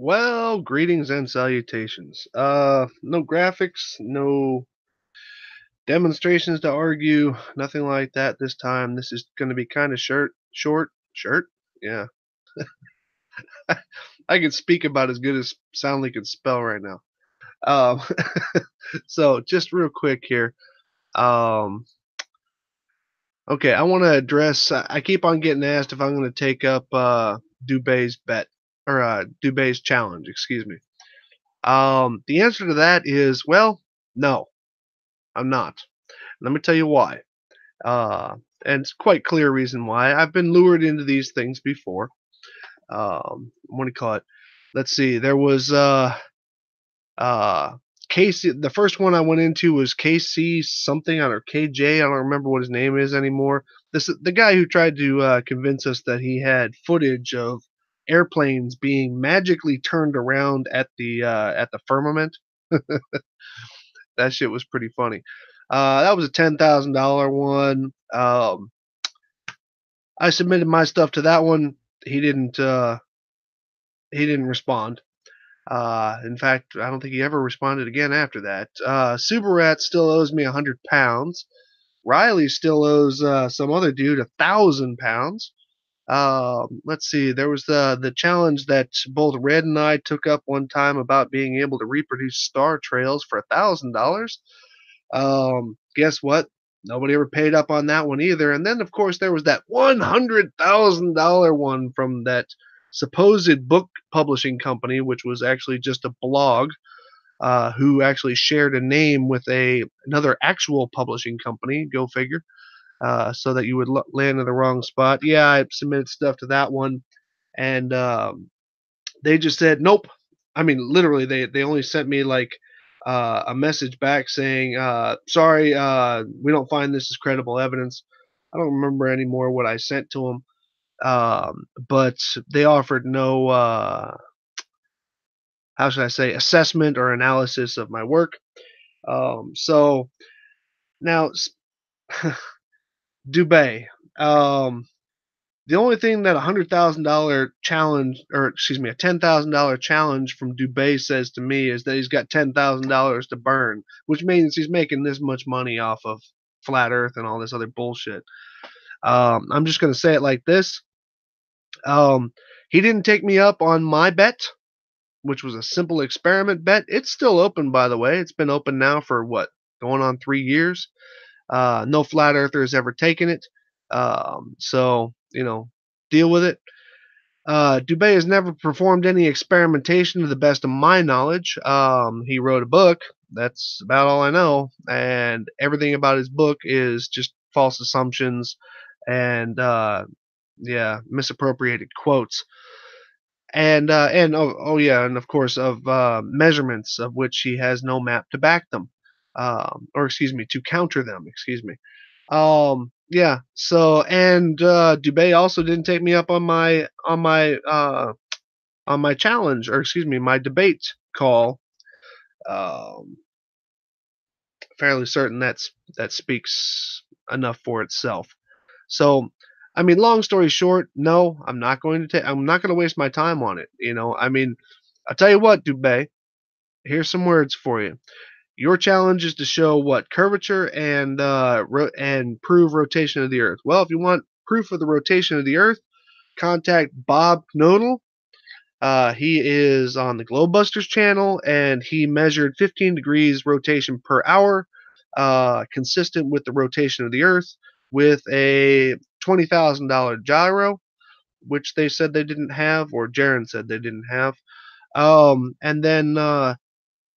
Well, greetings and salutations. No graphics, no demonstrations to argue, nothing like that this time. This is going to be kind of short. Yeah, I can speak about as good as Soundly can spell right now. Um, so just real quick here. Um, okay, I want to address. I keep on getting asked if I'm going to take up Dubay's bet or Dubay's challenge. Excuse me. The answer to that is well, no, I'm not. Let me tell you why. Uh, and it's quite clear reason why. I've been lured into these things before. What do you call it? Let's see. There was uh, Casey. The first one I went into was KC something or KJ. I don't remember what his name is anymore. This the guy who tried to convince us that he had footage of airplanes being magically turned around at the firmament. That shit was pretty funny. That was a $10,000 one. I submitted my stuff to that one. He didn't. He didn't respond. In fact, I don't think he ever responded again after that. Superrat still owes me £100. Riley still owes some other dude £1,000. Let's see. There was the challenge that both Red and I took up one time about being able to reproduce star trails for $1,000. Guess what? Nobody ever paid up on that one either. And then, of course, there was that $100,000 one from that supposed book publishing company, which was actually just a blog, who actually shared a name with another actual publishing company. Go figure. So that you would land in the wrong spot. Yeah, I submitted stuff to that one, and they just said nope. I mean, literally, they only sent me like a message back saying, "Sorry, we don't find this as credible evidence." I don't remember anymore what I sent to them, but they offered no, how should I say, assessment or analysis of my work. So now, Dubay. Um, The only thing that $100,000 challenge, or excuse me, a $10,000 challenge from Dubay says to me is that he's got $10,000 to burn, which means he's making this much money off of flat Earth and all this other bullshit. I'm just gonna say it like this: um, he didn't take me up on my bet, which was a simple experiment bet. It's still open, by the way. It's been open now for what, going on 3 years. No flat earther has ever taken it. So deal with it. Dubay has never performed any experimentation to the best of my knowledge. He wrote a book. That's about all I know. And everything about his book is just false assumptions and, yeah, misappropriated quotes. And oh yeah, and of course of measurements of which he has no map to back them, or excuse me, to counter them. Excuse me. Yeah. So and Dubay also didn't take me up on my challenge, or excuse me, my debate call. Um, Fairly certain that speaks enough for itself. So, I mean, long story short, no, I'm not going to take. I'm not going to waste my time on it. I mean, I'll tell you what, Dubay. Here's some words for you. Your challenge is to show what curvature and prove rotation of the Earth. Well, if you want proof of the rotation of the Earth, contact Bob Knodel. He is on the Globebusters channel, and he measured 15 degrees rotation per hour, consistent with the rotation of the Earth, with a $20,000 gyro, which they said they didn't have, or Jaron said they didn't have. And then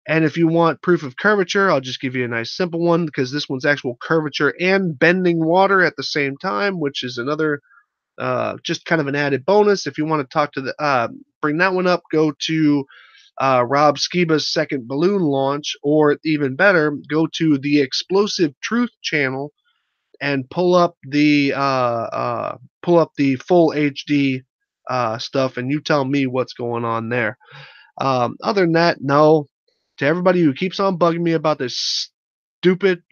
and if you want proof of curvature, I'll just give you a nice simple one because this one's actual curvature and bending water at the same time, which is another just kind of an added bonus. If you want to talk to bring that one up, go to Rob Skiba's second balloon launch, or even better, go to the Explosive Truth channel and pull up the full HD stuff, and you tell me what's going on there. Other than that, no. To everybody who keeps on bugging me about this stupid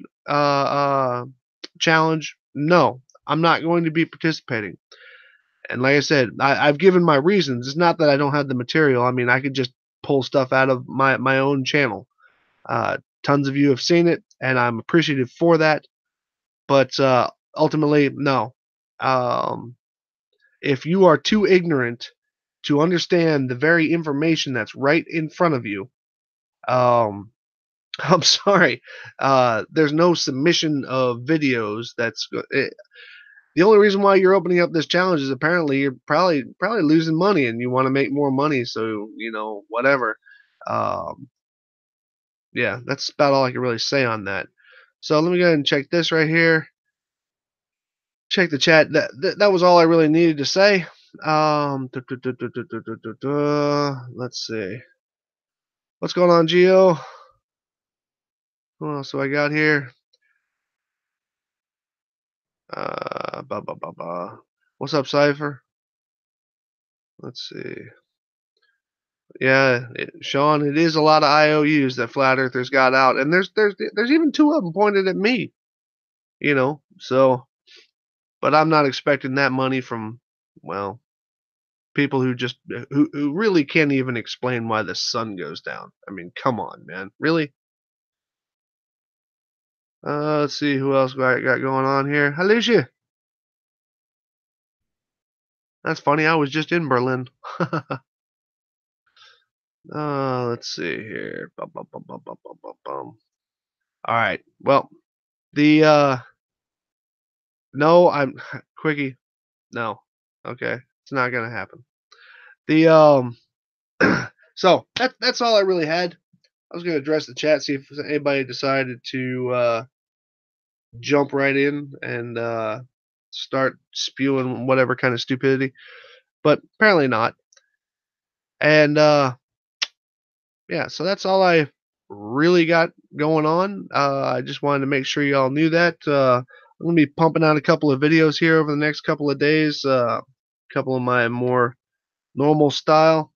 challenge, no, I'm not going to be participating. And like I said, I've given my reasons. It's not that I don't have the material. I mean, I could just pull stuff out of my own channel. Tons of you have seen it, and I'm appreciative for that. But ultimately, no. Um, if you are too ignorant to understand the very information that's right in front of you, um, I'm sorry. There's no submission of videos. The only reason why you're opening up this challenge is apparently you're probably losing money and you want to make more money. So whatever. Um, yeah, that's about all I can really say on that. So let me go ahead and check this right here. Check the chat. That was all I really needed to say. Let's see. What's going on, Geo? What else do I got here? Ba ba ba ba. What's up, Cypher? Let's see. Yeah, Sean, it is a lot of IOUs that flat earthers got out, and there's even two of them pointed at me. So, but I'm not expecting that money from, well, people who really can't even explain why the sun goes down. I mean, come on, man, really? Let's see who else I got going on here. Hi, Lucia. That's funny. I was just in Berlin. Let's see here. Bum, bum, bum, bum, bum, bum, bum, bum. All right. Well, the no, I'm quickie. No. Okay. It's not gonna happen. The so that's all I really had. I was gonna address the chat, see if anybody decided to jump right in and start spewing whatever kind of stupidity, but apparently not. And yeah, so that's all I really got going on. I just wanted to make sure y'all knew that. I'm gonna be pumping out a couple of videos here over the next couple of days. A couple of my more normal style,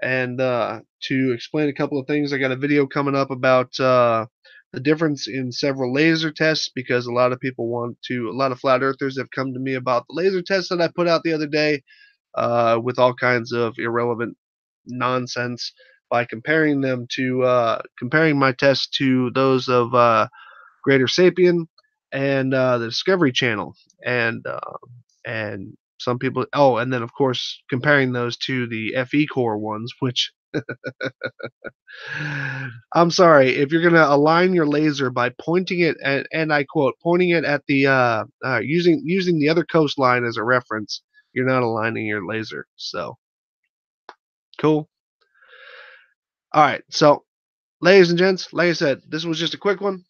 and to explain a couple of things, I got a video coming up about the difference in several laser tests, because a lot of flat earthers have come to me about the laser tests that I put out the other day, with all kinds of irrelevant nonsense, by comparing my tests to those of Greater Sapien and the Discovery Channel, and some people. Oh, and then of course comparing those to the FE core ones, which I'm sorry, if you're gonna align your laser by pointing it at, and I quote, pointing it at the using the other coastline as a reference, you're not aligning your laser. So cool. All right, so ladies and gents, like I said, this was just a quick one,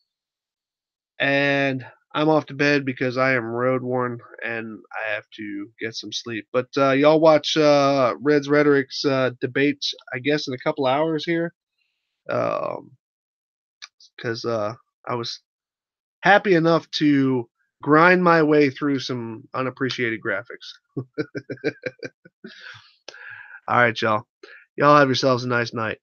and I'm off to bed because I am road worn and I have to get some sleep. But y'all watch Red's Rhetoric's debate, I guess, in a couple hours here, because I was happy enough to grind my way through some unappreciated graphics. All right, y'all. Y'all have yourselves a nice night.